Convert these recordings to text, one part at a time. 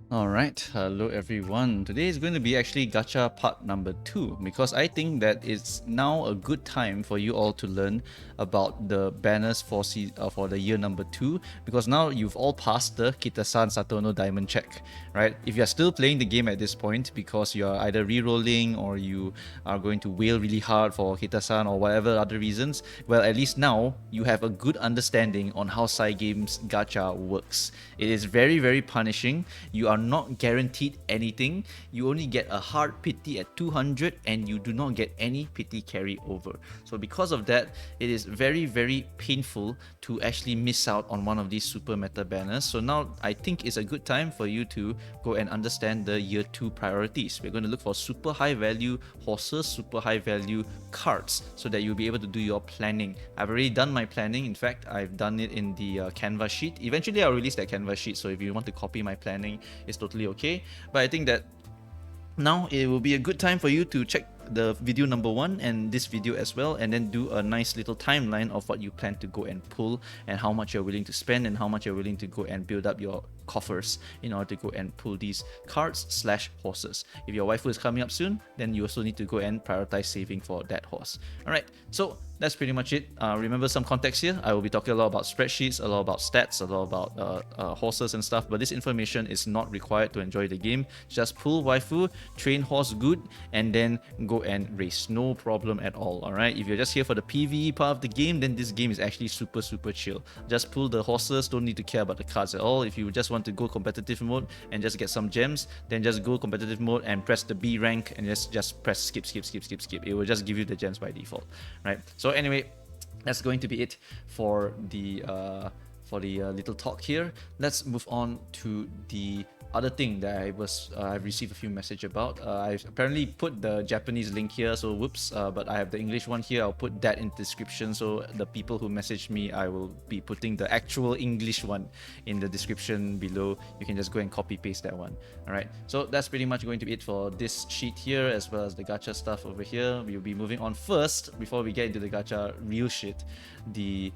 Alright, hello everyone. Today is going to be actually Gacha part number 2 because I think that it's now a good time for you all to learn about the banners for the year number 2 because now you've all passed the Kitasan Satono Diamond check, right? If you're still playing the game at this point because you're either re-rolling or you are going to wail really hard for Kitasan or whatever other reasons, well at least now you have a good understanding on how Cygames Gacha works. It is very punishing. You are not guaranteed anything. You only get a hard pity at 200 and you do not get any pity carry over. So because of that, it is very painful to actually miss out on one of these super meta banners. So now I think it's a good time for you to go and understand the year 2 priorities. We're going to look for super high value horses, super high value cards so that you'll be able to do your planning. I've already done my planning. In fact, I've done it in the Canva sheet. Eventually I'll release that Canva sheet, so if you want to copy my planning, it's totally okay. But I think that now it will be a good time for you to check the video number 1 and this video as well, and then do a nice little timeline of what you plan to go and pull and how much you're willing to spend and how much you're willing to go and build up your coffers in order to go and pull these cards slash horses. If your waifu is coming up soon, then you also need to go and prioritize saving for that horse. Alright, so that's pretty much it. Remember some context here. I will be talking a lot about spreadsheets, a lot about stats, a lot about horses and stuff, but this information is not required to enjoy the game. Just pull waifu, train horse good, and then go and race. No problem at all, alright? If you're just here for the PvE part of the game, then this game is actually super chill. Just pull the horses, don't need to care about the cards at all. If you just want to go competitive mode and just get some gems, then just go competitive mode and press the B rank and just press skip. It will just give you the gems by default, right? So anyway, that's going to be it for the little talk here. Let's move on to the other thing that I've received a few messages about. I've apparently put the Japanese link here, so whoops, but I have the English one here. I'll put that in the description, so the people who message me, I will be putting the actual English one in the description below. You can just go and copy paste that one. Alright, so that's pretty much going to be it for this sheet here, as well as the gacha stuff over here. We'll be moving on first, before we get into the gacha real shit, the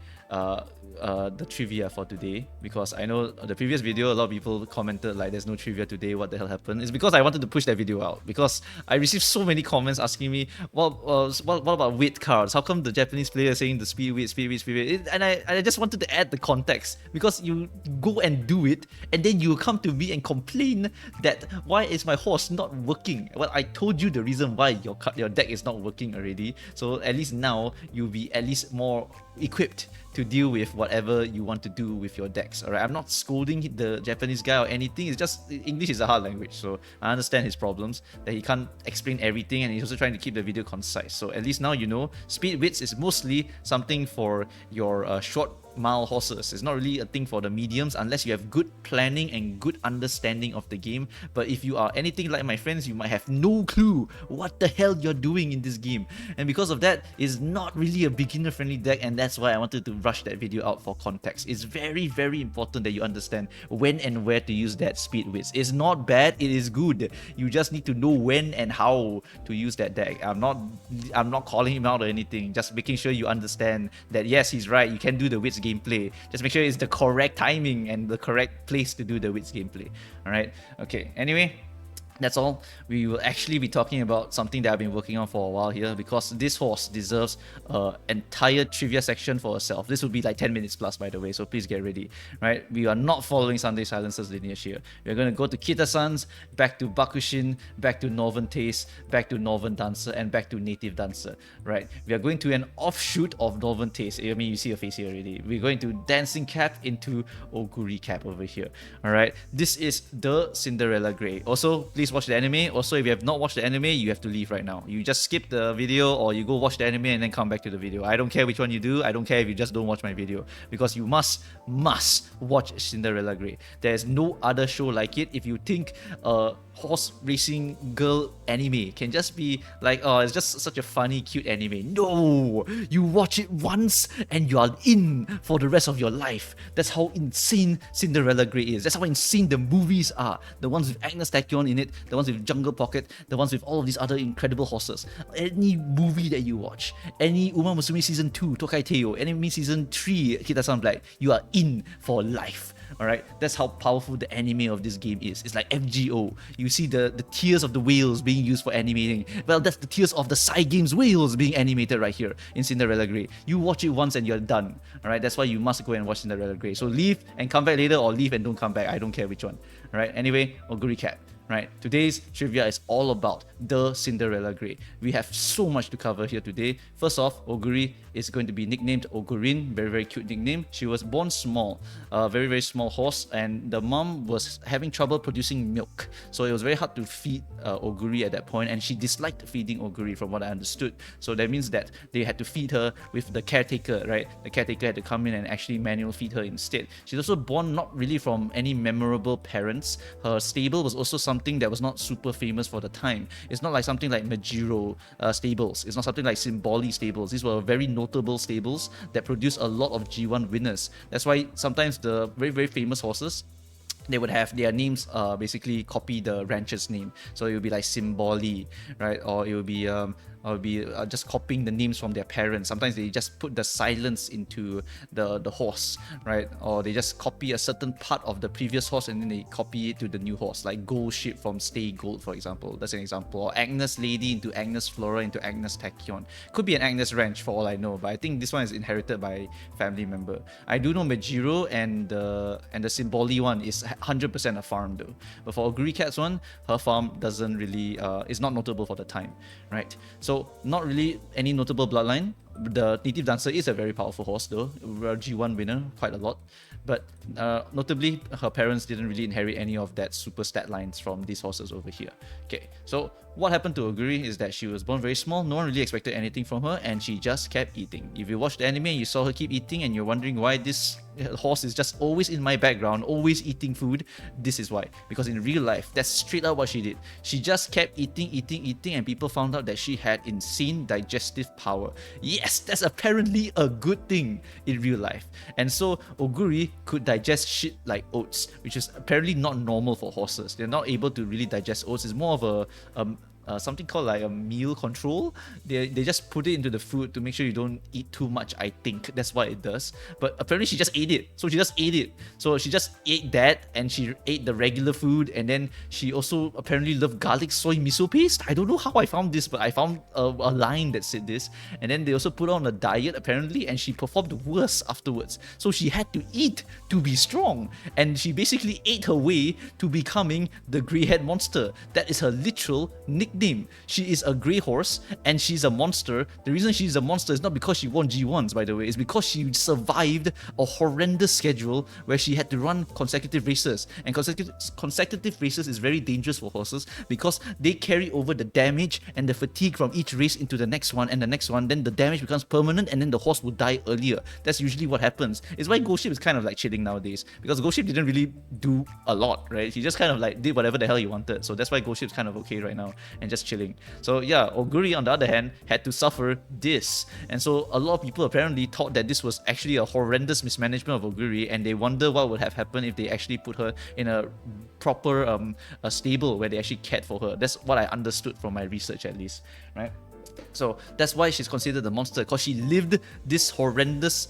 trivia for today, because I know the previous video a lot of people commented like there's no trivia today, what the hell happened. It's because I wanted to push that video out, because I received so many comments asking me what about weight cards, how come the Japanese player is saying the speed weight, and I just wanted to add the context, because you go and do it and then you come to me and complain that why is my horse not working. Well, I told you the reason why your deck is not working already, so at least now you'll be at least more equipped to deal with whatever you want to do with your decks. Alright, I'm not scolding the Japanese guy or anything, it's just English is a hard language, so I understand his problems, that he can't explain everything, and he's also trying to keep the video concise. So at least now you know speed widths is mostly something for your short mile horses. It's not really a thing for the mediums unless you have good planning and good understanding of the game. But if you are anything like my friends, you might have no clue what the hell you're doing in this game, and because of that, it's not really a beginner friendly deck, and that's why I wanted to rush that video out for context. It's very important that you understand when and where to use that speed width. It's not bad, it is good. You just need to know when and how to use that deck. I'm not calling him out or anything, just making sure you understand that yes, he's right, you can do the width gameplay. Just make sure it's the correct timing and the correct place to do the width gameplay. Alright, okay, anyway, that's all. We will actually be talking about something that I've been working on for a while here, because this horse deserves an entire trivia section for herself. This will be like 10 minutes plus, by the way, so please get ready. Right? We are not following Sunday Silencer's lineage here. We're going to go to Kita-san's, back to Bakushin, back to Northern Taste, back to Northern Dancer, and back to Native Dancer. Right? We are going to an offshoot of Northern Taste. I mean, you see your face here already. We're going to Dancing Cap into Oguri Cap over here. Alright? This is the Cinderella Grey. Also, please watch the anime. Also, if you have not watched the anime, you have to leave right now. You just skip the video, or you go watch the anime and then come back to the video. I don't care which one you do. I don't care if you just don't watch my video, because you must watch Cinderella Grey. There's no other show like it. If you think horse racing girl anime can just be like, oh, it's just such a funny, cute anime. No! You watch it once and you are in for the rest of your life. That's how insane Cinderella Grey is. That's how insane the movies are. The ones with Agnes Tachyon in it, the ones with Jungle Pocket, the ones with all of these other incredible horses. Any movie that you watch, any Uma Musume Season 2, Tokai Teo, Anime Season 3, Kita-san Black, you are in for life. Alright, that's how powerful the anime of this game is. It's like FGO. You see the tears of the whales being used for animating. Well, that's the tears of the Cygames whales being animated right here in Cinderella Grey. You watch it once and you're done. Alright, that's why you must go and watch Cinderella Grey. So leave and come back later, or leave and don't come back. I don't care which one. Alright, anyway, Oguri Cat. Right, today's trivia is all about the Cinderella Grey. We have so much to cover here today. First off, Oguri is going to be nicknamed Ogurin, very cute nickname. She was born small, a very small horse, and the mom was having trouble producing milk, so it was very hard to feed Oguri at that point, and she disliked feeding Oguri from what I understood. So that means that they had to feed her with the caretaker, right? The caretaker had to come in and actually manual feed her instead. She's also born not really from any memorable parents. Her stable was also something that was not super famous for the time. It's not like something like Majiro stables. It's not something like Symboli stables. These were very notable stables that produced a lot of G1 winners. That's why sometimes the very famous horses, they would have their names basically copy the rancher's name. So it would be like Symboli, right? Or it would be just copying the names from their parents. Sometimes they just put the silence into the horse, right? Or they just copy a certain part of the previous horse and then they copy it to the new horse, like Gold Ship from Stay Gold, for example. That's an example. Or Agnes Lady into Agnes Flora into Agnes Tachyon. Could be an Agnes Ranch for all I know, but I think this one is inherited by family member. I do know Majiro and the Symboli one is 100% a farm though. But for Oguri Cat's one, her farm doesn't really is not notable for the time, right? So not really any notable bloodline. The native dancer is a very powerful horse though, a G1 winner quite a lot. But notably, her parents didn't really inherit any of that super stat lines from these horses over here. Okay, so what happened to Oguri is that she was born very small, no one really expected anything from her, and she just kept eating. If you watched the anime, you saw her keep eating, and you're wondering why this horse is just always in my background, always eating food. This is why. Because in real life, that's straight up what she did. She just kept eating, and people found out that she had insane digestive power. Yes, that's apparently a good thing in real life. And so Oguri could digest shit like oats, which is apparently not normal for horses. They're not able to really digest oats. It's more of something called like a meal control. They just put it into the food to make sure you don't eat too much. I think that's what it does. But apparently she just ate it. So she just ate that, and she ate the regular food, and then she also apparently loved garlic soy miso paste. I don't know how I found this, but I found a line that said this. And then they also put her on a diet apparently, and she performed worse afterwards. So she had to eat to be strong, and she basically ate her way to becoming the grey-haired monster. That is her literal nickname. She is a grey horse and she's a monster. The reason she's a monster is not because she won G1s, by the way. It's because she survived a horrendous schedule where she had to run consecutive races. And consecutive races is very dangerous for horses because they carry over the damage and the fatigue from each race into the next one and the next one. Then the damage becomes permanent and then the horse will die earlier. That's usually what happens. It's why Ghost Ship is kind of like chilling nowadays, because Ghost Ship didn't really do a lot, right? He just kind of like did whatever the hell he wanted. So that's why Ghost Ship's kind of okay right now and just chilling. So yeah, Oguri on the other hand had to suffer this. And so a lot of people apparently thought that this was actually a horrendous mismanagement of Oguri, and they wonder what would have happened if they actually put her in a proper a stable where they actually cared for her. That's what I understood from my research at least, right? So that's why she's considered the monster, because she lived this horrendous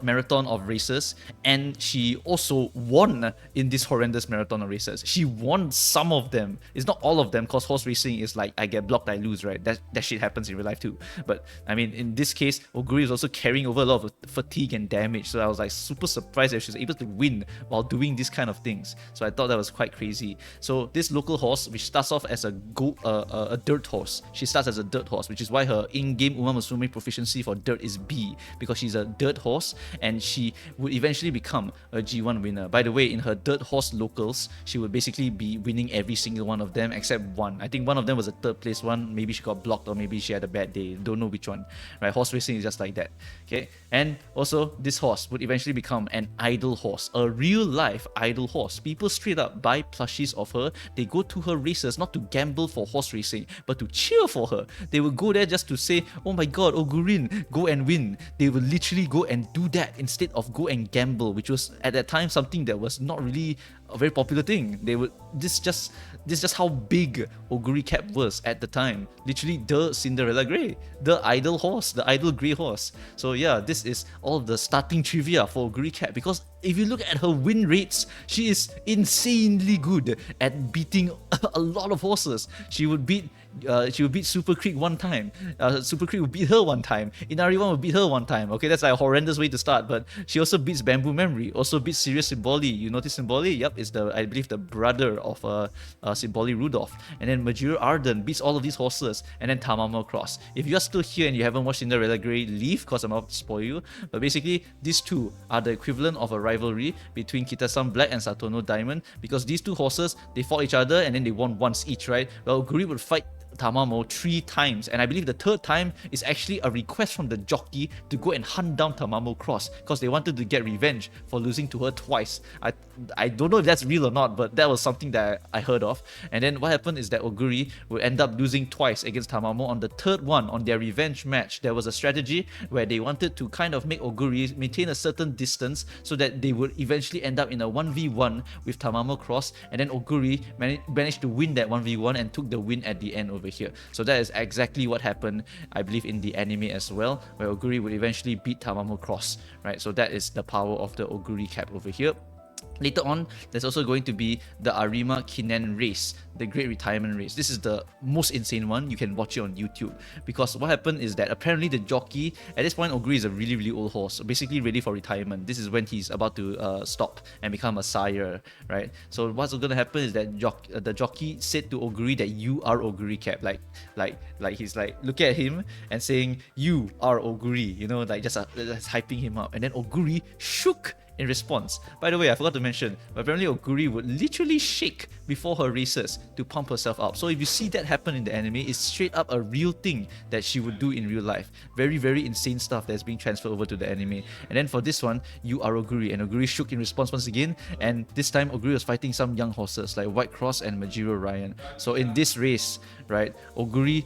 marathon of races, and she also won in this horrendous marathon of races. She won some of them. It's not all of them, because horse racing is like, I get blocked, I lose, right? That shit happens in real life too. But I mean, in this case, Oguri is also carrying over a lot of fatigue and damage. So I was like super surprised that she was able to win while doing these kind of things. So I thought that was quite crazy. So this local horse, which starts off as a dirt horse, she starts as a dirt horse, which is why her in-game Uma Musume proficiency for dirt is B, because she's a dirt horse and she would eventually become a G1 winner. By the way, in her dirt horse locals, she would basically be winning every single one of them except one. I think one of them was a third place one. Maybe she got blocked or maybe she had a bad day. Don't know which one. Right? Horse racing is just like that. Okay. And also, this horse would eventually become an idol horse, a real-life idol horse. People straight up buy plushies of her. They go to her races not to gamble for horse racing, but to cheer for her. They would go go there just to say, oh my god, Ogurin, go and win. They would literally go and do that instead of go and gamble, which was at that time something that was not really a very popular thing. They would this just how big Oguri Cap was at the time. Literally the Cinderella Grey, the idle horse, the idle grey horse. So yeah, this is all the starting trivia for Oguri Cap, because if you look at her win rates, she is insanely good at beating a lot of horses. She would beat Super Creek one time. Super Creek would beat her one time. Inari-1 would beat her one time. Okay, that's like a horrendous way to start. But she also beats Bamboo Memory. Also beats Sirius Symboli. You notice Symboli? Yep, it's I believe the brother of Symboli Rudolph. And then Majiro Arden beats all of these horses. And then Tamamo Cross. If you're still here and you haven't watched Cinderella Grey, leave, because I'm about to spoil you. But basically, these two are the equivalent of a rivalry between Kitasan Black and Satono Diamond, because these two horses, they fought each other and then they won once each, right? Well, Oguri would fight Tamamo 3 times, and I believe the 3rd time is actually a request from the jockey to go and hunt down Tamamo Cross, because they wanted to get revenge for losing to her twice. I don't know if that's real or not, but that was something that I heard of. And then what happened is that Oguri would end up losing twice against Tamamo. On the 3rd one, on their revenge match, there was a strategy where they wanted to kind of make Oguri maintain a certain distance so that they would eventually end up in a 1v1 with Tamamo Cross, and then Oguri managed to win that 1v1 and took the win at the end over here. So that is exactly what happened, I believe, in the anime as well, where Oguri would eventually beat Tamamo Cross, right? So that is the power of the Oguri Cap over here. Later on, there's also going to be the Arima Kinen race, the Great Retirement Race. This is the most insane one. You can watch it on YouTube, because what happened is that apparently the jockey, at this point, Oguri is a really, really old horse, basically ready for retirement. This is when he's about to stop and become a sire, right? So what's going to happen is that the jockey said to Oguri that you are Oguri Cap, like he's like looking at him and saying you are Oguri, you know, like just hyping him up, and then Oguri shook in response. By the way, I forgot to mention, but apparently Oguri would literally shake before her races to pump herself up. So if you see that happen in the anime, it's straight up a real thing that she would do in real life. Very, very insane stuff that's being transferred over to the anime. And then for this one, you are Oguri, and Oguri shook in response once again, and this time Oguri was fighting some young horses like White Cross and Majiro Ryan. So in this race, right, Oguri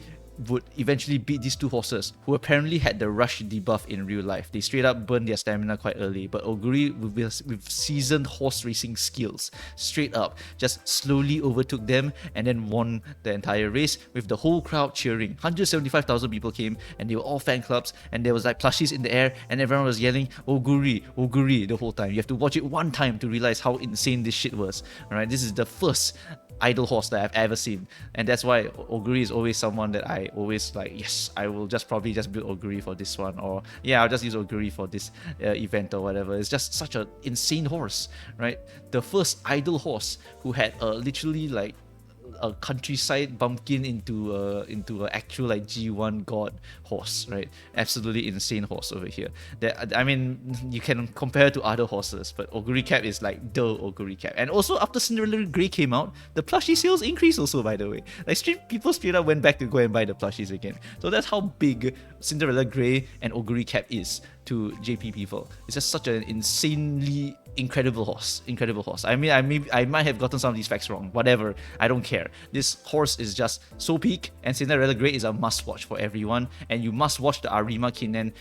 would eventually beat these two horses who apparently had the rush debuff in real life. They straight up burned their stamina quite early, but Oguri with seasoned horse racing skills straight up just slowly overtook them and then won the entire race with the whole crowd cheering. 175,000 people came, and they were all fan clubs, and there was like plushies in the air, and everyone was yelling Oguri, Oguri the whole time. You have to watch it one time to realize how insane this shit was. Alright, this is the first idle horse that I've ever seen, and that's why Oguri is always someone that I always like, yes, I will probably just build Oguri for this one, or yeah, I'll just use Oguri for this event or whatever. It's just such an insane horse, right? The first idle horse who had literally like a countryside bumpkin into an actual like G1 god horse, right? Absolutely insane horse over here. That, I mean, you can compare to other horses, but Oguri Cap is like the Oguri Cap. And also after Cinderella Grey came out, the plushie sales increased also, by the way. Like people straight up went back to go and buy the plushies again. So that's how big Cinderella Grey and Oguri Cap is to JP people. It's just such an insanely incredible horse. I mean, I might have gotten some of these facts wrong. Whatever, I don't care. This horse is just so peak, and Cinderella Grey is a must-watch for everyone. And you must watch the Arima Kinen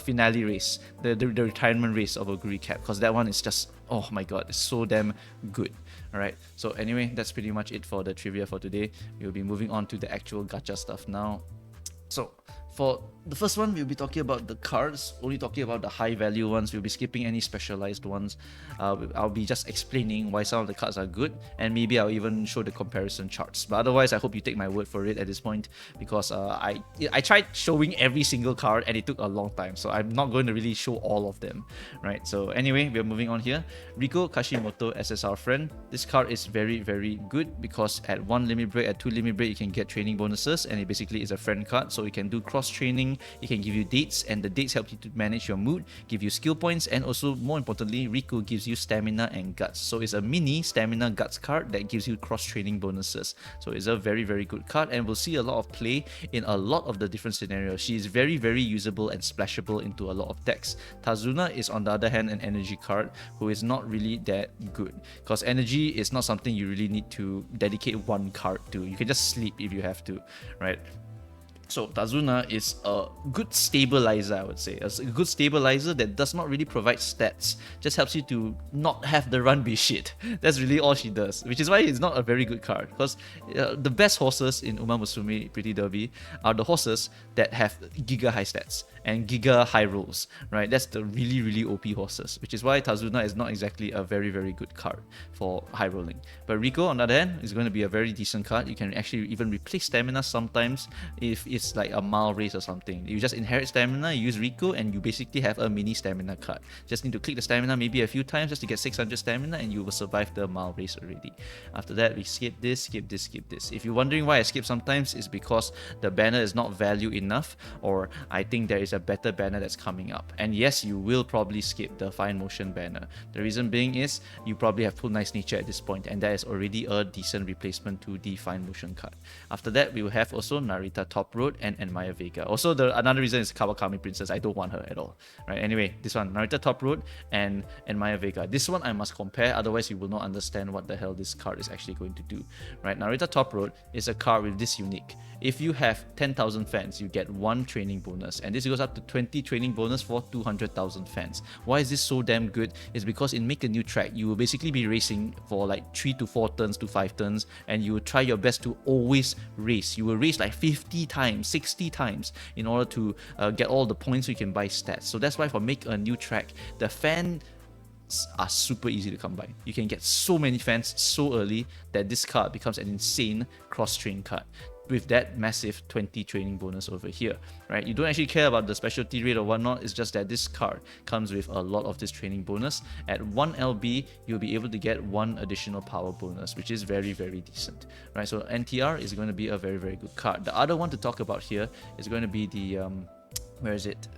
finale race, the retirement race of Oguri Cap, because that one is just, oh my god, it's so damn good. Alright, so anyway, that's pretty much it for the trivia for today. We'll be moving on to the actual gacha stuff now. So for the first one, we'll be talking about the cards, only talking about the high value ones. We'll be skipping any specialized ones. I'll be just explaining why some of the cards are good, and maybe I'll even show the comparison charts. But otherwise, I hope you take my word for it at this point, because I tried showing every single card and it took a long time, so I'm not going to really show all of them, right? So anyway, we're moving on here. Riko Kashimoto SSR Friend. This card is very, very good because at 1 limit break, at 2 limit break, you can get training bonuses, and it basically is a friend card, so you can do cross training. It can give you dates, and the dates help you to manage your mood, give you skill points, and also more importantly, Riku gives you stamina and guts. So it's a mini stamina guts card that gives you cross training bonuses. So it's a very, very good card, and we'll see a lot of play in a lot of the different scenarios. She is very, very usable and splashable into a lot of decks. Tazuna is on the other hand an energy card who is not really that good, because energy is not something you really need to dedicate one card to. You can just sleep if you have to, right? So Tazuna is a good stabilizer, I would say. It's a good stabilizer that does not really provide stats, just helps you to not have the run be shit. That's really all she does, which is why it's not a very good card. Because the best horses in Uma Musume Pretty Derby are the horses that have giga high stats and giga high rolls, right? That's the really, really OP horses, which is why Tazuna is not exactly a very, very good card for high rolling. But Rico, on the other hand, is going to be a very decent card. You can actually even replace stamina sometimes if it's like a mile race or something. You just inherit stamina, you use Rico, and you basically have a mini stamina card. Just need to click the stamina maybe a few times just to get 600 stamina, and you will survive the mile race already. After that, we skip this, skip this, skip this. If you're wondering why I skip sometimes, it's because the banner is not value enough, or I think there is a better banner that's coming up. And yes, you will probably skip the Fine Motion banner. The reason being is you probably have full nice nature at this point, and that is already a decent replacement to the Fine Motion card. After that, we will have also Narita Top Road and Maya Vega. Also, another reason is Kawakami Princess. I don't want her at all. Right? Anyway, this one, Narita Top Road and Maya Vega. This one I must compare, otherwise you will not understand what the hell this card is actually going to do. Right? Narita Top Road is a card with this unique. If you have 10,000 fans, you get 1 training bonus, and this goes up to 20 training bonus for 200,000 fans. Why is this so damn good? Is because in Make a New Track, you will basically be racing for like 3 to 4 turns to 5 turns, and you will try your best to always race. You will race like 50 times, 60 times in order to get all the points so you can buy stats. So that's why for Make a New Track, the fan are super easy to come by. You can get so many fans so early that this card becomes an insane cross-train card with that massive 20 training bonus over here, right? You don't actually care about the specialty rate or whatnot, it's just that this card comes with a lot of this training bonus. At 1 LB, you'll be able to get 1 additional power bonus, which is very, very decent, right? So NTR is going to be a very, very good card. The other one to talk about here is going to be the, where is it?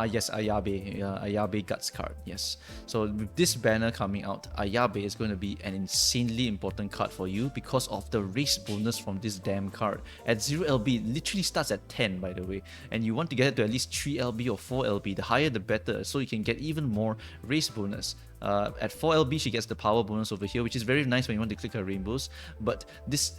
Yes, Ayabe Guts card, yes. So with this banner coming out, Ayabe is going to be an insanely important card for you because of the race bonus from this damn card. At 0 LB, it literally starts at 10, by the way, and you want to get it to at least 3 LB or 4 LB, the higher the better, so you can get even more race bonus. At 4 LB, she gets the power bonus over here, which is very nice when you want to click her rainbows. But this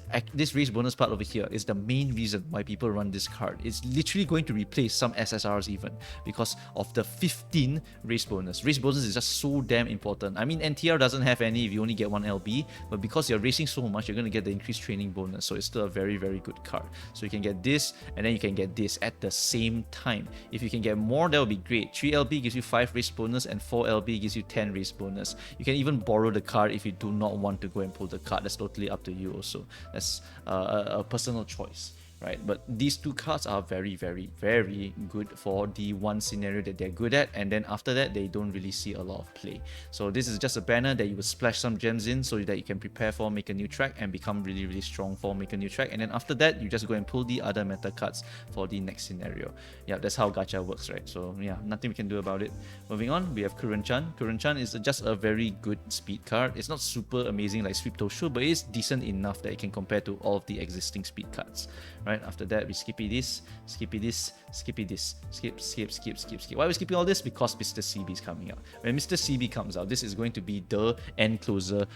race bonus part over here is the main reason why people run this card. It's literally going to replace some SSRs even because of the 15 race bonus. Race bonus is just so damn important. I mean, NTR doesn't have any if you only get 1 LB, but because you're racing so much, you're going to get the increased training bonus. So it's still a very, very good card. So you can get this, and then you can get this at the same time. If you can get more, that would be great. 3 LB gives you 5 race bonus, and 4 LB gives you 10 race bonus. You can even borrow the card if you do not want to go and pull the card. That's totally up to you also. That's a personal choice, right? But these two cards are very, very, very good for the one scenario that they're good at, and then after that they don't really see a lot of play. So this is just a banner that you will splash some gems in so that you can prepare for Make a New Track and become really, really strong for Make a New Track, and then after that you just go and pull the other meta cards for the next scenario. Yeah, that's how gacha works, right? So yeah, nothing we can do about it. Moving on, we have Kuren-chan. Kuren-chan is just a very good speed card. It's not super amazing like Sweep Toshu, but it's decent enough that it can compare to all of the existing speed cards. Right, after that we skippy this, skippy this, skippy this, skip, skip, skip, skip, skip. Why are we skipping all this? Because Mr. CB is coming out. When Mr. CB comes out, this is going to be the end closer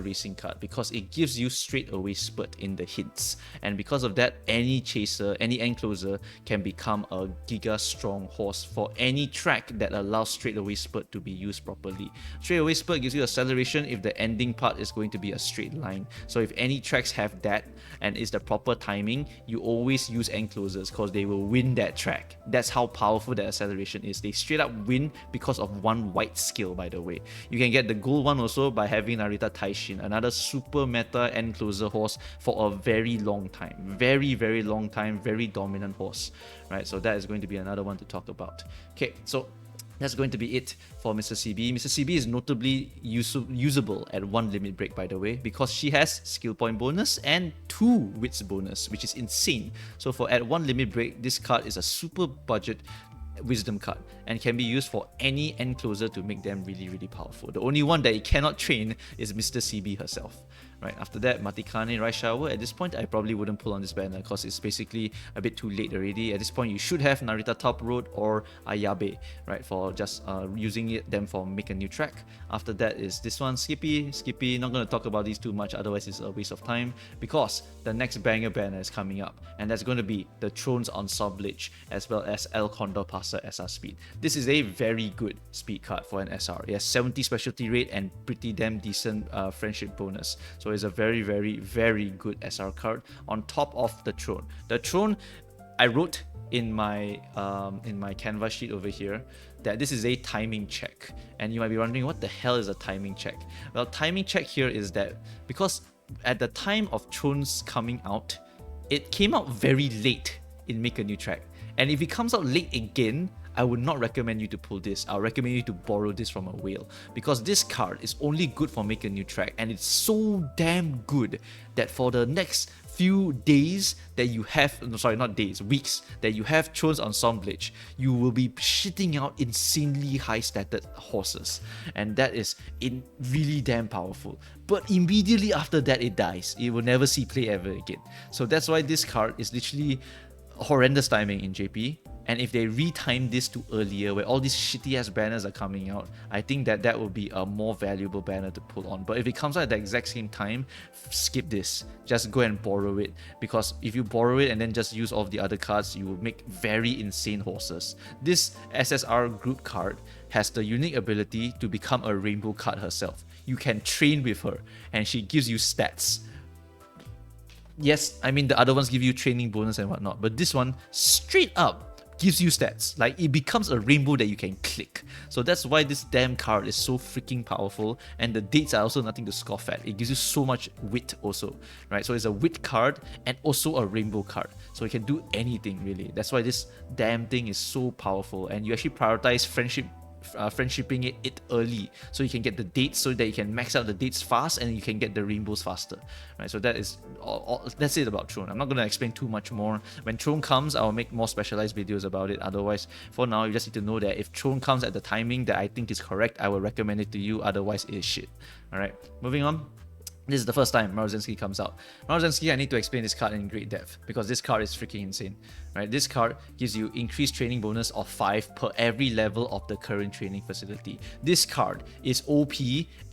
racing card because it gives you straight away spurt in the hints, and because of that, any chaser, any end closer can become a giga strong horse for any track that allows straight away spurt to be used properly. Straight away spurt gives you acceleration if the ending part is going to be a straight line. So if any tracks have that and is the proper timing, you always use end closers because they will win that track. That's how powerful that acceleration is. They straight up win because of one white skill, by the way. You can get the gold one also by having Narita Taishin, another super meta end closer horse for a very long time. Very, very long time, very dominant horse. Right, so that is going to be another one to talk about. Okay, so that's going to be it for Mr. CB. Mr. CB is notably usable at 1 limit break, by the way, because she has skill point bonus and 2 wits bonus, which is insane. So for at 1 limit break, this card is a super budget wisdom card and can be used for any end closer to make them really, really powerful. The only one that it cannot train is Mr. CB herself. right? After that, Matikane Rice Shower. At this point, I probably wouldn't pull on this banner because it's basically a bit too late already. At this point, you should have Narita Top Road or Ayabe, right? For just using them for make a new track. After that is this one, Skippy. Skippy, not going to talk about these too much, otherwise it's a waste of time, because the next banger banner is coming up, and that's going to be the Thrones Ensemblage as well as El Condor Passer SR Speed. This is a very good speed card for an SR. It has 70 specialty rate and pretty damn decent friendship bonus. So it's a very, very, very good SR card on top of the Throne. The Throne, I wrote in my canvas sheet over here that this is a timing check, and you might be wondering what the hell is a timing check. Well, timing check here is that because at the time of Thrones coming out, it came out very late in Make a New Track, and if it comes out late again, I would not recommend you to pull this. I'll recommend you to borrow this from a whale, because this card is only good for Make a New Track, and it's so damn good that for the next few days that you have, no, sorry, not days, weeks that you have Thrones Ensemblage, you will be shitting out insanely high stated horses, and that is really damn powerful. But immediately after that, it dies. It will never see play ever again. So that's why this card is literally horrendous timing in JP. And if they retime this to earlier, where all these shitty ass banners are coming out, I think that that will be a more valuable banner to pull on. But if it comes out at the exact same time, skip this. Just go and borrow it, because if you borrow it and then just use all of the other cards, you will make very insane horses. This SSR group card has the unique ability to become a rainbow card herself. You can train with her, and she gives you stats. Yes, I mean the other ones give you training bonus and whatnot, but this one straight up gives you stats. Like, it becomes a rainbow that you can click. So that's why this damn card is so freaking powerful, and the dates are also nothing to scoff at. It gives you so much wit also, right? So it's a wit card and also a rainbow card, so it can do anything really. That's why this damn thing is so powerful, and you actually prioritize friendshipping it early, so you can get the dates, so that you can max out the dates fast and you can get the rainbows faster, right? So that is that's it about Throne. I'm not going to explain too much more. When Throne comes, I'll make more specialized videos about it. Otherwise, for now, you just need to know that if Throne comes at the timing that I think is correct, I will recommend it to you. Otherwise, it is shit. Alright, moving on. This is the first time Maruzensky comes out. Maruzensky, I need to explain this card in great depth, because this card is freaking insane. Right? This card gives you increased training bonus of 5 per every level of the current training facility. This card is OP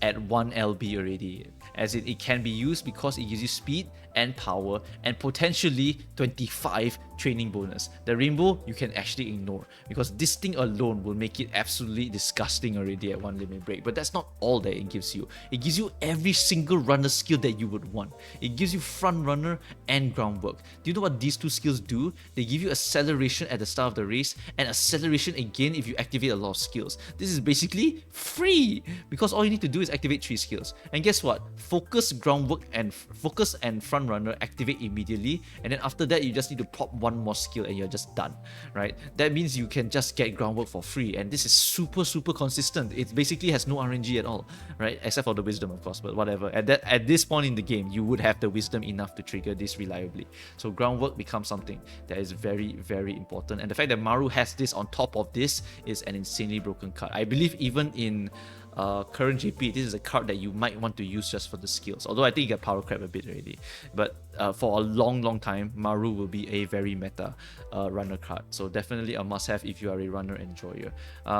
at 1 LB already, as it can be used because it gives you speed and power and potentially 25 training bonus. The rainbow you can actually ignore, because this thing alone will make it absolutely disgusting already at 1 limit break. But that's not all that it gives you. It gives you every single runner skill that you would want. It gives you front runner and groundwork. Do you know what these two skills do? They give you acceleration at the start of the race and acceleration again if you activate a lot of skills. This is basically free, because all you need to do is activate 3 skills. And guess what? Focus, groundwork, and focus and front runner activate immediately, and then after that you just need to pop 1 more skill and you're just done, right? That means you can just get groundwork for free, and this is super consistent. It basically has no RNG at all, right? Except for the wisdom, of course, but whatever. At this point in the game, you would have the wisdom enough to trigger this reliably. So groundwork becomes something that is very important, and the fact that Maru has this on top of this is an insanely broken card. I believe even in current JP, this is a card that you might want to use just for the skills, although I think you get power crap a bit already. But for a long time, Maru will be a very meta runner card, so definitely a must-have if you are a runner enjoyer.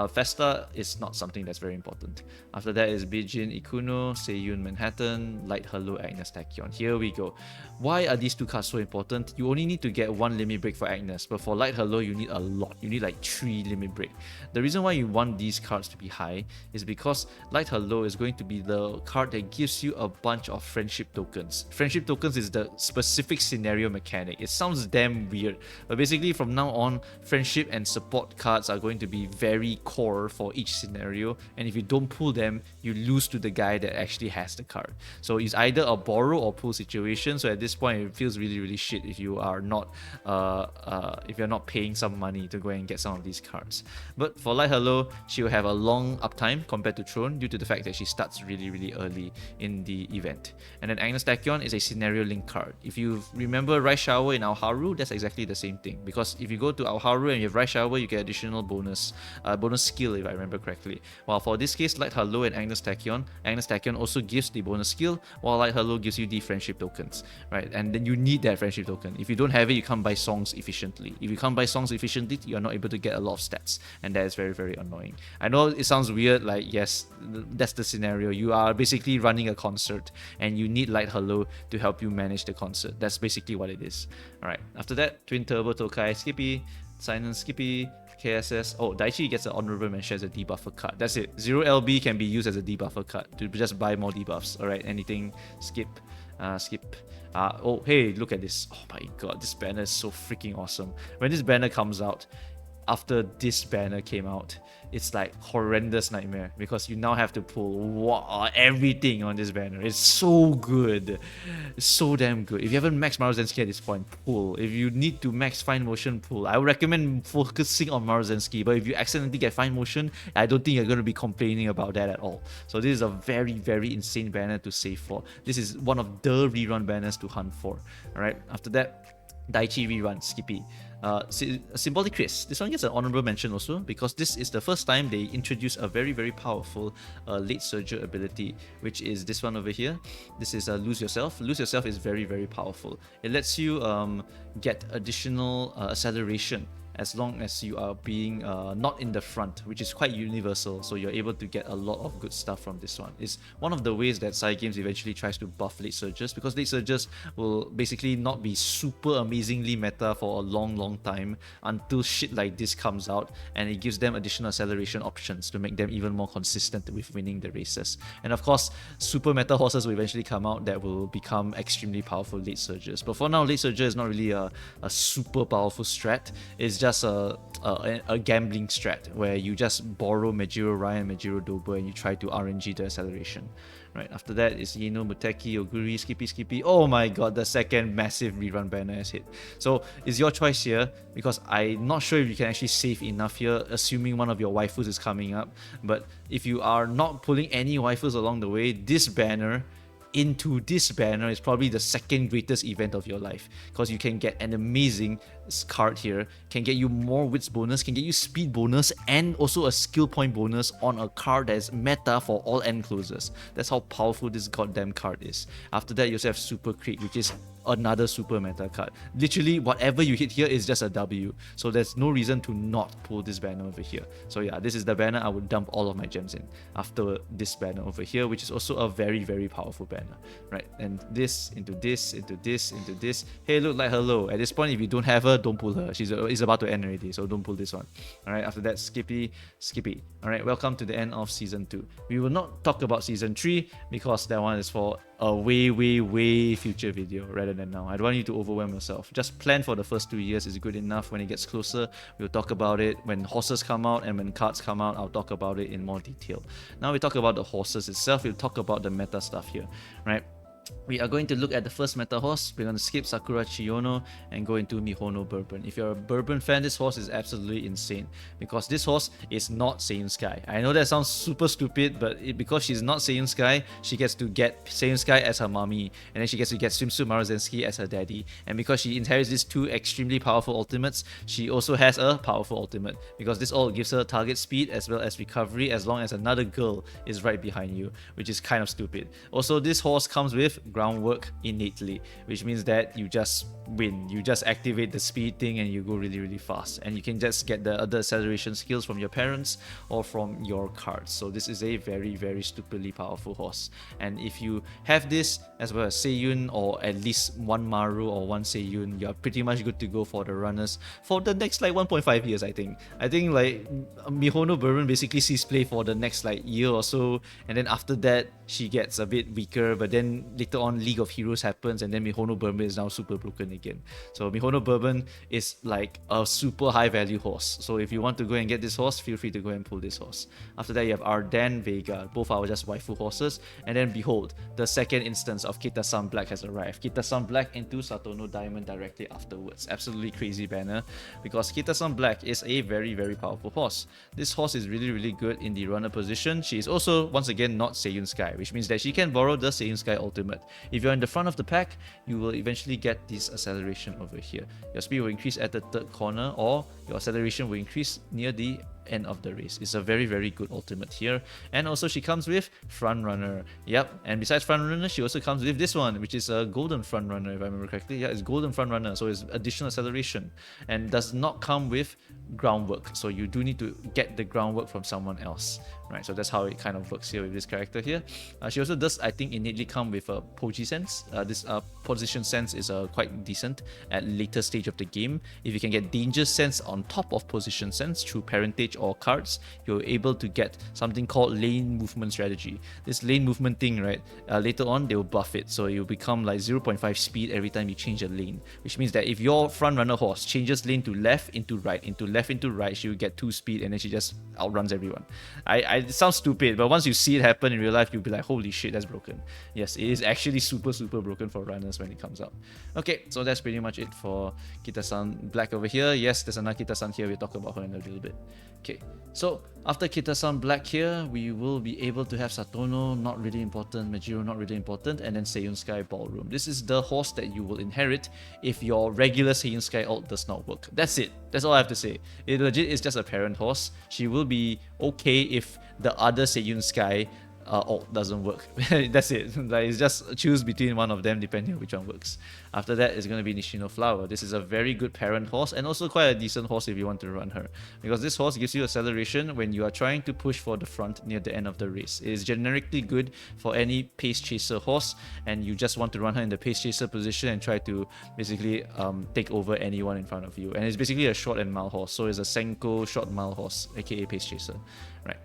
Festa is not something that's very important. After that is Bijin Ikuno, Seiyun Manhattan, Light Hello, Agnes Tachyon. Here we go. Why are these 2 cards so important? You only need to get 1 limit break for Agnes, but for Light Hello you need a lot. You need like 3 limit break. The reason why you want these cards to be high is because Light Hello is going to be the card that gives you a bunch of friendship tokens. Friendship tokens is the specific scenario mechanic. It sounds damn weird, but basically from now on, friendship and support cards are going to be very core for each scenario, and if you don't pull them, you lose to the guy that actually has the card. So it's either a borrow or pull situation. So at this point, it feels really shit if you are not if you're not paying some money to go and get some of these cards. But for Light Hello, she will have a long uptime compared to throne due to the fact that she starts really early in the event. And then Agnes Tachyon is a scenario link card. If you remember Rice Shower in Aoharu, that's exactly the same thing, because if you go to Aoharu and you have Rice Shower, you get additional bonus skill, if I remember correctly. While for this case, Light Hello and Agnes Tachyon also gives the bonus skill, while Light Hello gives you the friendship tokens, right? And then you need that friendship token. If you don't have it, you can't buy songs efficiently. If you can't buy songs efficiently, you're not able to get a lot of stats, and that is very annoying. I know it sounds weird, like yes, that's the scenario. You are basically running a concert and you need Light Hello to help you manage the concert. That's basically what it is. Alright, after that, Twin Turbo Tokai Skippy, Silent Skippy, KSS. Oh, Daichi gets an honorable mention as a debuffer card. That's it. 0LB can be used as a debuffer card to just buy more debuffs. Alright, anything, skip. Oh, hey, look at this. Oh my god, this banner is so freaking awesome. When this banner comes out, after this banner came out, it's like horrendous nightmare, because you now have to pull everything on this banner. It's so good. It's so damn good. If you haven't maxed Maruzensky at this point, pull. If you need to max Fine Motion, pull. I would recommend focusing on Maruzensky, but if you accidentally get Fine Motion, I don't think you're going to be complaining about that at all. So this is a very insane banner to save for. This is one of the rerun banners to hunt for. Alright, after that, Daichi rerun, Skippy. Symbolic Chris. This one gets an honorable mention also, because this is the first time they introduce a very powerful late surger ability, which is this one over here. This is Lose Yourself. Lose Yourself is very powerful. It lets you get additional acceleration as long as you are being not in the front, which is quite universal, so you're able to get a lot of good stuff from this one. It's one of the ways that Cygames eventually tries to buff late surges, because late surges will basically not be super amazingly meta for a long time until shit like this comes out, and it gives them additional acceleration options to make them even more consistent with winning the races. And of course, super meta horses will eventually come out that will become extremely powerful late surges. But for now, late surger is not really a super powerful strat. It's just a gambling strat where you just borrow Majiro Ryan, Majiro Dober, and you try to RNG the acceleration. Right, after that is Yino, Muteki, Oguri, Skippy. Oh my god, the second massive rerun banner has hit. So it's your choice here, because I'm not sure if you can actually save enough here, assuming one of your waifus is coming up. But if you are not pulling any waifus along the way, this banner into this banner is probably the second greatest event of your life, because you can get an amazing card here, can get you more wits bonus, can get you speed bonus, and also a skill point bonus on a card that is meta for all end closers. That's how powerful this goddamn card is. After that, you also have Super Crit, which is another super meta card. Literally, whatever you hit here is just a W, so there's no reason to not pull this banner over here. So yeah, this is the banner I would dump all of my gems in after this banner over here, which is also a very powerful banner, right? And this into this into this into this. Hey, look, like hello. At this point, if you don't have her, don't pull her. It's about to end already, so don't pull this one. All right, after that, Skippy. All right, welcome to the end of season 2. We will not talk about season 3 because that one is for a way future video rather than now. I don't want you to overwhelm yourself. Just plan for the first 2 years is good enough. When it gets closer, we'll talk about it. When horses come out and when cards come out, I'll talk about it in more detail. Now we talk about the horses itself. We'll talk about the meta stuff here, right? We are going to look at the first meta horse. We're going to skip Sakura Chiyono and go into Mihono Bourbon. If you're a Bourbon fan, this horse is absolutely insane, because this horse is not Seiun Sky. I know that sounds super stupid, but because she's not Seiun Sky, she gets to get Seiun Sky as her mommy, and then she gets to get Swimsuit Maruzensky as her daddy. And because she inherits these two extremely powerful ultimates, she also has a powerful ultimate, because this all gives her target speed as well as recovery as long as another girl is right behind you, which is kind of stupid. Also, this horse comes with groundwork innately, which means that you just win. You just activate the speed thing and you go really fast, and you can just get the other acceleration skills from your parents or from your cards. So this is a very stupidly powerful horse, and if you have this as well as Seiyun, or at least one Maru or one Seiyun, you're pretty much good to go for the runners for the next like 1.5 years. I think like Mihono Bourbon basically sees play for the next like year or so, and then after that she gets a bit weaker, but then later on League of Heroes happens, and then Mihono Bourbon is now super broken again. So Mihono Bourbon is like a super high value horse. So if you want to go and get this horse, feel free to go and pull this horse. After that, you have Arden Vega. Both are just waifu horses. And then behold, the second instance of Kita-san Black has arrived. Kita-san Black into Satono Diamond directly afterwards. Absolutely crazy banner, because Kita-san Black is a very, very powerful horse. This horse is really, really good in the runner position. She is also, once again, not Seiyun Sky, which means that she can borrow the Seiyun Sky ultimate. If you're in the front of the pack, you will eventually get this acceleration over here. Your speed will increase at the third corner, or your acceleration will increase near the end of the race. It's a very, very good ultimate here. And also she comes with Front Runner. Yep, and besides Front Runner, she also comes with this one, which is a Golden Front Runner, if I remember correctly. Yeah, it's Golden Front Runner, so it's additional acceleration, and does not come with groundwork, so you do need to get the groundwork from someone else, right? So that's how it kind of works here with this character here. She also does, I think, innately come with a Poji sense. This position sense is quite decent at later stage of the game. If you can get danger sense on top of position sense through parentage or cards, you're able to get something called lane movement strategy. This lane movement thing, right, later on they will buff it, so you'll become like 0.5 speed every time you change a lane, which means that if your front runner horse changes lane to left into right, into left into right, she will get 2 speed, and then she just outruns everyone. It sounds stupid, but once you see it happen in real life, you'll be like, holy shit, that's broken. Yes, it is actually super, super broken for runners when it comes out. Okay, so that's pretty much it for Kita-san Black over here. Yes, there's another Kita-san here, we'll talk about her in a little bit. Okay, so after Kita-san Black here, we will be able to have Satono, not really important, Majiro, not really important, and then Seiyun Sky Ballroom. This is the horse that you will inherit if your regular Seiyun Sky ult does not work. That's it. That's all I have to say. It legit is just a parent horse. She will be okay if the other Seiyun Sky ult doesn't work. That's it. Like, it's just choose between one of them depending on which one works. After that, it's going to be Nishino Flower. This is a very good parent horse, and also quite a decent horse if you want to run her, because this horse gives you acceleration when you are trying to push for the front near the end of the race. It is generically good for any pace chaser horse, and you just want to run her in the pace chaser position and try to basically take over anyone in front of you. And it's basically a short and mile horse, so it's a Senko short mile horse, aka pace chaser, right?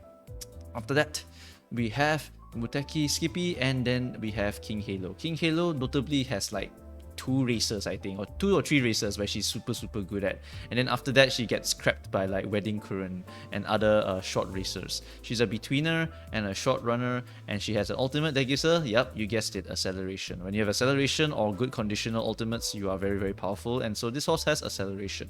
After that, we have Muteki Skippy, and then we have King Halo. King Halo notably has like 2 races, I think, or 2 or 3 races where she's super, super good at. And then after that, she gets scrapped by like Wedding Current and other short racers. She's a betweener and a short runner, and she has an ultimate that gives her, yep, you guessed it, acceleration. When you have acceleration or good conditional ultimates, you are very, very powerful. And so this horse has acceleration,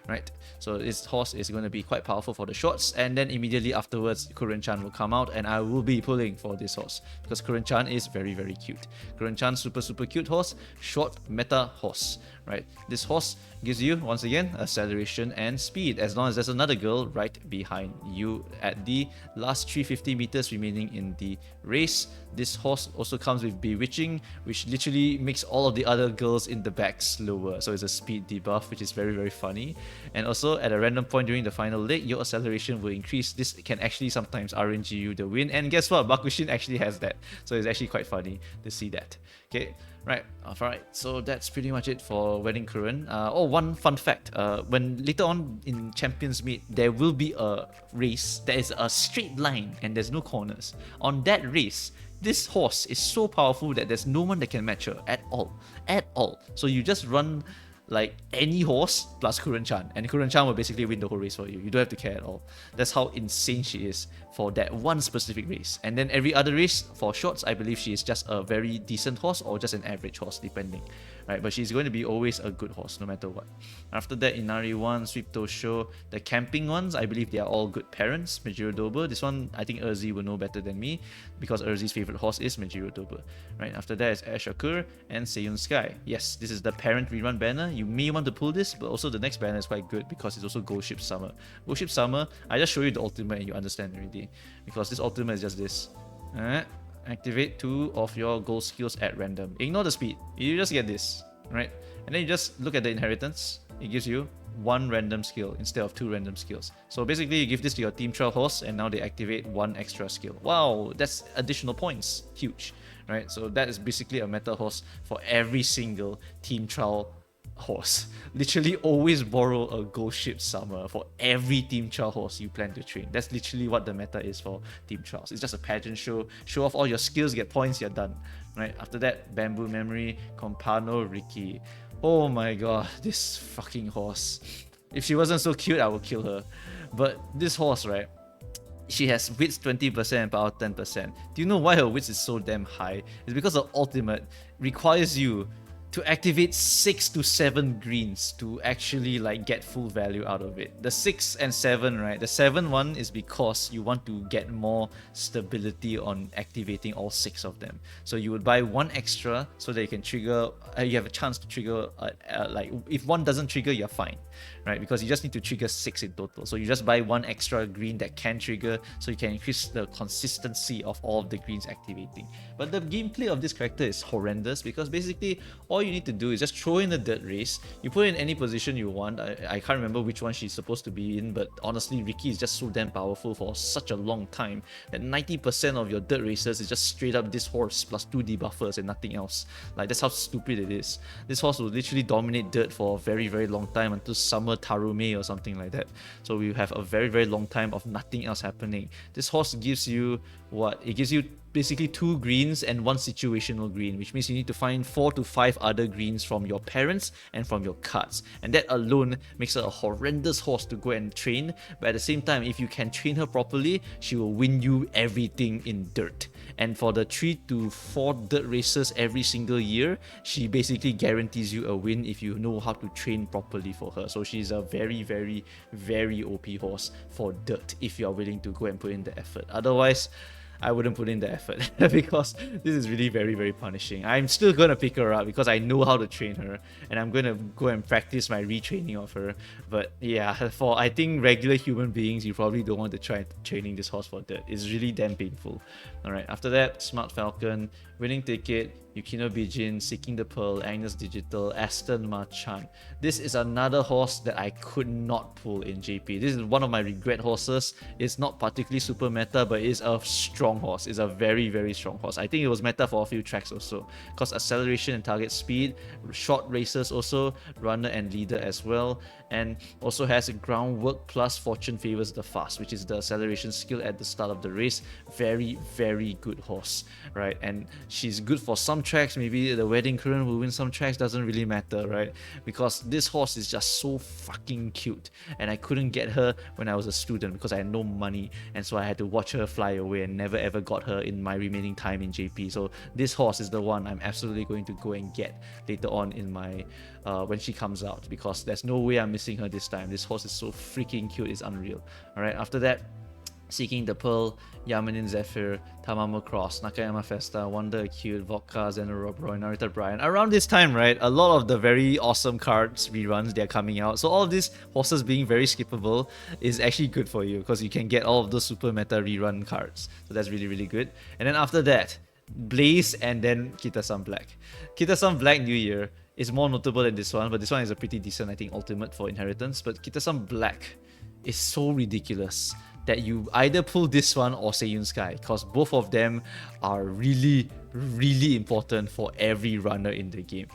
right? So this horse is going to be quite powerful for the shorts, and then immediately afterwards, Kuren-chan will come out, and I will be pulling for this horse because Kuren-chan is very, very cute. Kuren-chan, super, super cute horse, short meta horse, right? This horse gives you, once again, acceleration and speed, as long as there's another girl right behind you at the last 350 meters remaining in the race. This horse also comes with Bewitching, which literally makes all of the other girls in the back slower, so it's a speed debuff, which is very, very funny. And also, at a random point during the final leg, your acceleration will increase. This can actually sometimes RNG you the win, and guess what? Bakushin actually has that, so it's actually quite funny to see that. Okay, right, alright, so that's pretty much it for Wedding Current. One fun fact, when later on in Champions Meet, there will be a race that is a straight line and there's no corners. On that race, this horse is so powerful that there's no one that can match her at all. So you just run like any horse plus Kuren-chan, and Kuren-chan will basically win the whole race for you. You don't have to care at all. That's how insane she is for that one specific race. And then every other race for shorts, I believe she is just a very decent horse or just an average horse, depending, right? But she's going to be always a good horse no matter what. After that, Inari 1, Sweep Tosho, the camping ones, I believe they are all good parents. Majiro Dober, this one I think Urzi will know better than me, because Urzi's favorite horse is Majiro Dober, right? After that is Ashakur and Seiyun Sky. Yes, this is the parent rerun banner. You may want to pull this, but also the next banner is quite good because it's also Ghost Ship Summer. Ghost Ship Summer, I just show you the ultimate and you understand already, because this ultimate is just this. Activate 2 of your gold skills at random. Ignore the speed, you just get this, right? And then you just look at the inheritance. It gives you 1 random skill instead of 2 random skills. So basically you give this to your team trial horse, and now they activate 1 extra skill. Wow, that's additional points. Huge, right? So that is basically a meta horse for every single team trial horse. Literally always borrow a Ghost Ship Summer for every team trial horse you plan to train. That's literally what the meta is for team trials. It's just a pageant show. Show off all your skills, get points, you're done, Right, after that, Bamboo Memory, Compano Riki. Oh my god, this fucking horse. If she wasn't so cute, I would kill her. But this horse, right? She has wits 20% and power 10%. Do you know why her wits is so damn high? It's because the ultimate requires you to activate 6 to 7 greens to actually like get full value out of it. The 6 and 7, right? The 7 one is because you want to get more stability on activating all 6 of them. So you would buy one extra so that you can trigger, you have a chance to trigger, like if one doesn't trigger, you're fine, right? Because you just need to trigger 6 in total. So you just buy one extra green that can trigger so you can increase the consistency of all of the greens activating. But the gameplay of this character is horrendous because basically all you need to do is just throw in a dirt race. You put in any position you want. I can't remember which one she's supposed to be in, but honestly, Riki is just so damn powerful for such a long time that 90% of your dirt races is just straight up this horse plus 2 debuffers and nothing else. Like, that's how stupid it is. This horse will literally dominate dirt for a very, very long time until Summer Tarume or something like that. So we have a very, very long time of nothing else happening. This horse gives you what? It gives you basically 2 greens and 1 situational green, which means you need to find 4 to 5 other greens from your parents and from your cards, and that alone makes her a horrendous horse to go and train. But at the same time, if you can train her properly, she will win you everything in dirt. And for the 3 to 4 dirt races every single year, she basically guarantees you a win if you know how to train properly for her. So she's a very, very, very OP horse for dirt if you are willing to go and put in the effort. Otherwise, I wouldn't put in the effort because this is really very, very punishing. I'm still going to pick her up because I know how to train her, and I'm going to go and practice my retraining of her. But yeah, for I think regular human beings, you probably don't want to try training this horse for dirt. It's really damn painful. Alright, after that, Smart Falcon, Winning Ticket, Yukino Bijin, Seeking the Pearl, Agnes Digital, Aston Marchand. This is another horse that I could not pull in JP. This is one of my regret horses. It's not particularly super meta, but it's a strong horse. It's a very, very strong horse. I think it was meta for a few tracks also, because acceleration and target speed, short races also, runner and leader as well, and also has groundwork plus fortune favors the fast, which is the acceleration skill at the start of the race. Very, very good horse, right? And she's good for some tracks. Maybe the wedding current will win some tracks, doesn't really matter, right? Because this horse is just so fucking cute, and I couldn't get her when I was a student because I had no money, and so I had to watch her fly away and never ever got her in my remaining time in JP. So this horse is the one I'm absolutely going to go and get later on in my when she comes out, because there's no way I'm missing her this time. This horse is so freaking cute, it's unreal. Alright, after that, Seeking the Pearl, Yamanin Zephyr, Tamamo Cross, Nakayama Festa, Wonder Acute, Vodka, Zeno Roy, Narita Brian. Around this time, right, a lot of the very awesome cards reruns, they're coming out. So all of these horses being very skippable is actually good for you because you can get all of those super meta rerun cards. So that's really, really good. And then after that, Blaze and then Kita-san Black. Kita-san Black New Year is more notable than this one, but this one is a pretty decent, I think, ultimate for inheritance. But Kita-san Black is so ridiculous that you either pull this one or Seiyun Sky, because both of them are really, really important for every runner in the game.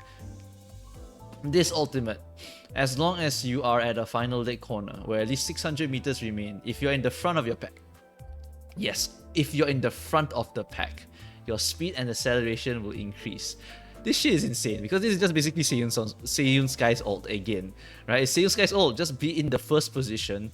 This ultimate, as long as you are at a final leg corner where at least 600 meters remain, if you're in the front of your pack, yes, if you're in the front of the pack, your speed and acceleration will increase. This shit is insane because this is just basically Seiyun Sky's ult again, right? Seiyun Sky's ult, just be in the first position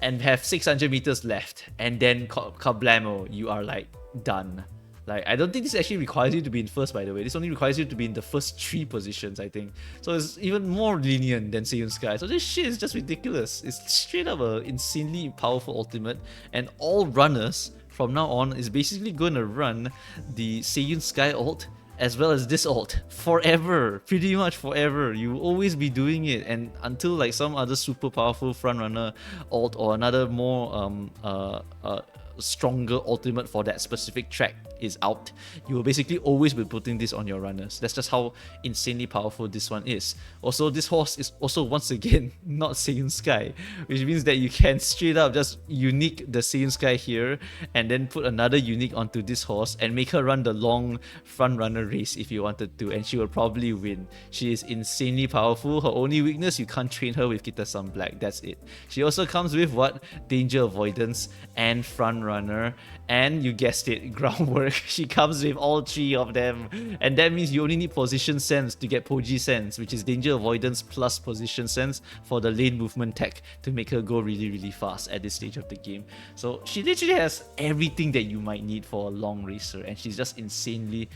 and have 600 meters left, and then kablamo, you are like done. Like, I don't think this actually requires you to be in first, by the way. This only requires you to be in the first 3 positions, I think. So it's even more lenient than Seiyun Sky. So this shit is just ridiculous. It's straight up an insanely powerful ultimate, and all runners from now on is basically going to run the Seiyun Sky ult as well as this ult forever, pretty much forever. You will always be doing it, and until like some other super powerful frontrunner ult or another more stronger ultimate for that specific track is out, you will basically always be putting this on your runners. That's just how insanely powerful this one is. Also, this horse is also once again not Seiyun Sky, which means that you can straight up just unique the Seiyun Sky here and then put another unique onto this horse and make her run the long front runner race if you wanted to, and she will probably win. She is insanely powerful. Her only weakness, you can't train her with Kita-san Black. That's it. She also comes with what? Danger avoidance and front runner, and you guessed it, groundwork. She comes with all 3 of them, and that means you only need position sense to get Poji sense, which is danger avoidance plus position sense for the lane movement tech to make her go really, really fast at this stage of the game. So she literally has everything that you might need for a long racer, and she's just insanely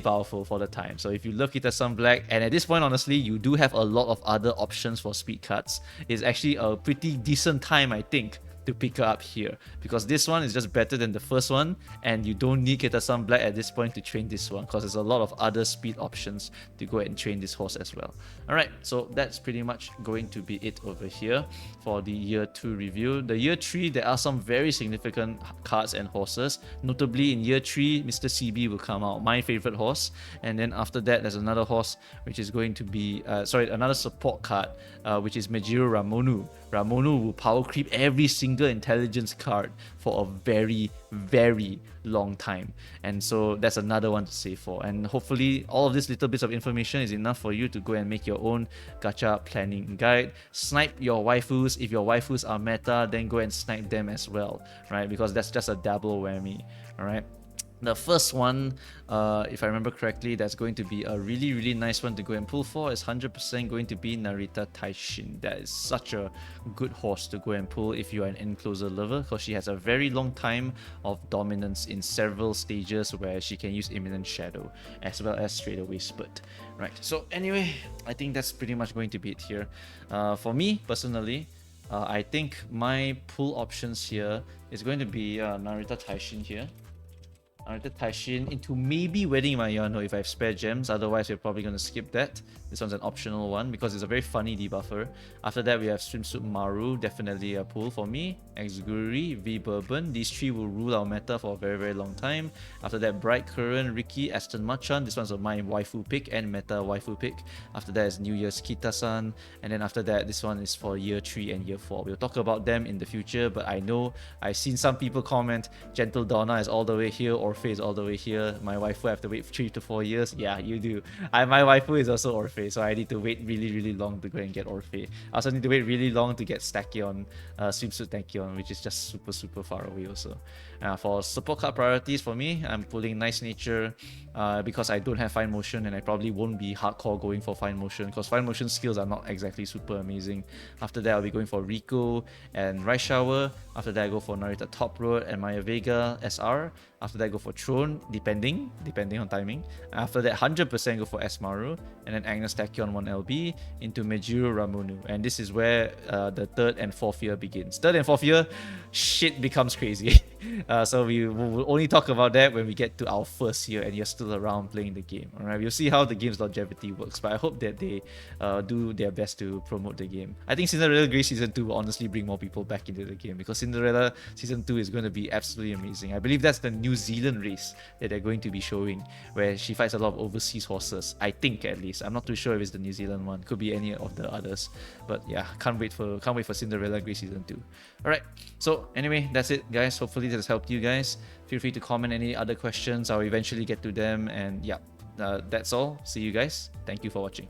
powerful for the time. So if you look at some black, and at this point honestly you do have a lot of other options for speed cuts, it's actually a pretty decent time, I think, to pick her up here, because this one is just better than the first one, and you don't need Kita-san Black at this point to train this one, because there's a lot of other speed options to go ahead and train this horse as well. Alright, so that's pretty much going to be it over here for the year 2 review. The year 3, there are some very significant cards and horses. Notably in year 3, Mr. CB will come out, my favorite horse, and then after that there's another horse which is going to be another support card, which is Mejiro Ramonu. Ramonu will power creep every single intelligence card for a very, very long time, and so that's another one to save for. And hopefully all of these little bits of information is enough for you to go and make your own gacha planning guide. Snipe your waifus. If your waifus are meta, then go and snipe them as well, right? Because that's just a double whammy. All right. The first one, if I remember correctly, that's going to be a really, really nice one to go and pull for, is 100% going to be Narita Taishin. That is such a good horse to go and pull if you are an encloser lover, because she has a very long time of dominance in several stages where she can use Imminent Shadow as well as straightaway Spurt. Right, so anyway, I think that's pretty much going to be it here. For me, personally, I think my pull options here is going to be Narita Taishin here. Narita Taishin into maybe Wedding Mayano if I have spare gems, otherwise we're probably going to skip that. This one's an optional one because it's a very funny debuffer. After that we have Swimsuit Maru, definitely a pull for me. Exguri, V Bourbon, these 3 will rule our meta for a very, very long time. After that, Bright Current, Ricky, Aston Machan, this one's my waifu pick and meta waifu pick. After that is New Year's Kita-san, and then after that this one is for year 3 and year 4. We'll talk about them in the future, but I know I've seen some people comment Gentle Donna is all the way here, Orphe is all the way here. My waifu I have to wait 3 to 4 years. Yeah, you do. My waifu is also Orphe, so I need to wait really, really long to go and get Orphe. I also need to wait really long to get Stachyon, Swimsuit Tachyon, which is just super, super far away also. For support card priorities for me, I'm pulling Nice Nature because I don't have Fine Motion, and I probably won't be hardcore going for Fine Motion because Fine Motion skills are not exactly super amazing. After that, I'll be going for Rico and Rice Shower. After that, I go for Narita Top Road and Maya Vega SR. After that, I go for Throne, depending on timing. After that, 100% go for Esmaru, and then Agnes Tachyon 1LB into Mejiro Ramonu. And this is where the 3rd and 4th year begins. 3rd and 4th year, shit becomes crazy. So we will only talk about that when we get to our 1st year and you're still around playing the game. Alright, we'll see how the game's longevity works, but I hope that they do their best to promote the game. I think Cinderella Grey Season 2 will honestly bring more people back into the game because Cinderella Season 2 is going to be absolutely amazing. I believe that's the New Zealand race that they're going to be showing, where she fights a lot of overseas horses. I think, at least. I'm not too sure if it's the New Zealand one. Could be any of the others. But yeah, can't wait for Cinderella Grey Season 2. Alright, so anyway, that's it guys. Hopefully this has helped you guys. Feel free to comment any other questions. I'll eventually get to them, and yeah, that's all. See you guys. Thank you for watching.